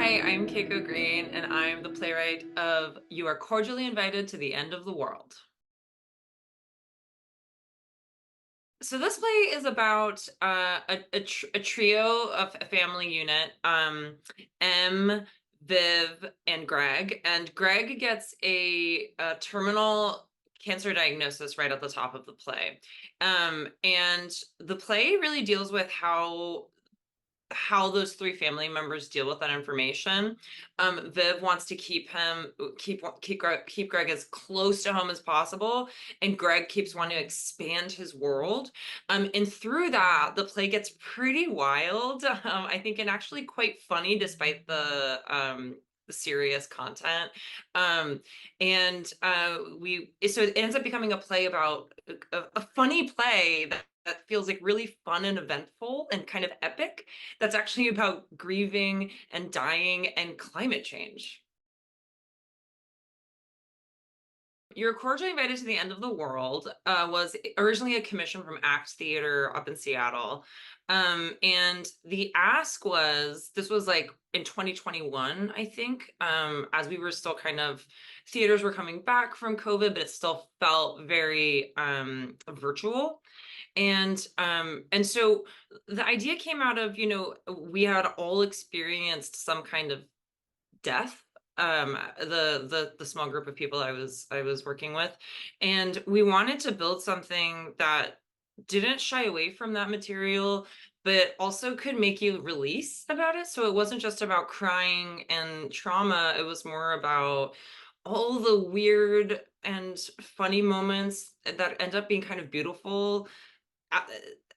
Hi, I'm Keiko Green, and I'm the playwright of You Are Cordially Invited to the End of the World. So this play is about a trio of a family unit, M, Viv, and Greg. And Greg gets a terminal cancer diagnosis right at the top of the play. And the play really deals with how those three family members deal with that information. Viv wants to keep Greg as close to home as possible, and Greg keeps wanting to expand his world. And through that, the play gets pretty wild. I think, and actually quite funny despite the serious content. So it ends up becoming a play about a funny play that feels like really fun and eventful and kind of epic, that's actually about grieving and dying and climate change. You're Cordially Invited to the End of the World was originally a commission from Act Theater up in Seattle. And the ask was, this was like in 2021, I think, as we were still theaters were coming back from COVID, but it still felt very virtual. And so the idea came out of, we had all experienced some kind of death, the small group of people I was working with, and we wanted to build something that didn't shy away from that material, but also could make you release about it. So it wasn't just about crying and trauma, it was more about all the weird and funny moments that end up being kind of beautiful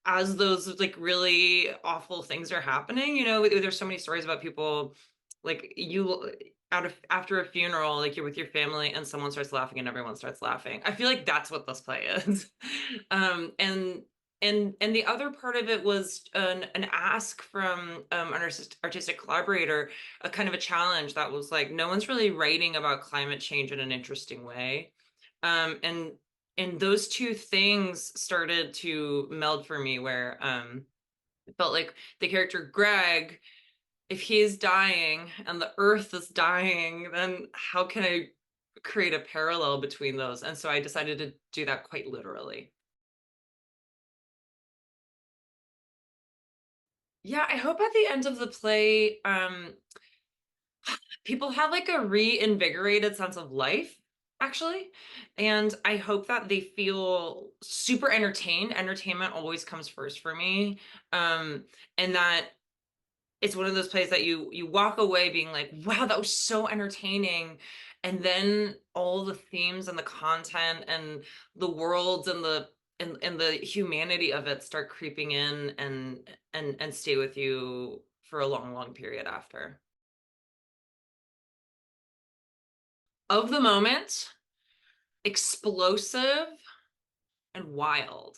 as those like really awful things are happening. There's so many stories about people, like, you out of after a funeral, like, you're with your family and someone starts laughing and everyone starts laughing. I feel like that's what this play is. And the other part of it was an ask from an artistic collaborator, a kind of a challenge that was like, no one's really writing about climate change in an interesting way. And those two things started to meld for me, where it felt like the character Greg, if he's dying and the earth is dying, then how can I create a parallel between those? And so I decided to do that quite literally. Yeah, I hope at the end of the play, people have like a reinvigorated sense of life, actually. And I hope that they feel super entertained. Entertainment always comes first for me. And that it's one of those plays that you walk away being like, wow, that was so entertaining. And then all the themes and the content and the worlds and the humanity of it start creeping in and stay with you for a long, long period after. Of the moment, explosive and wild.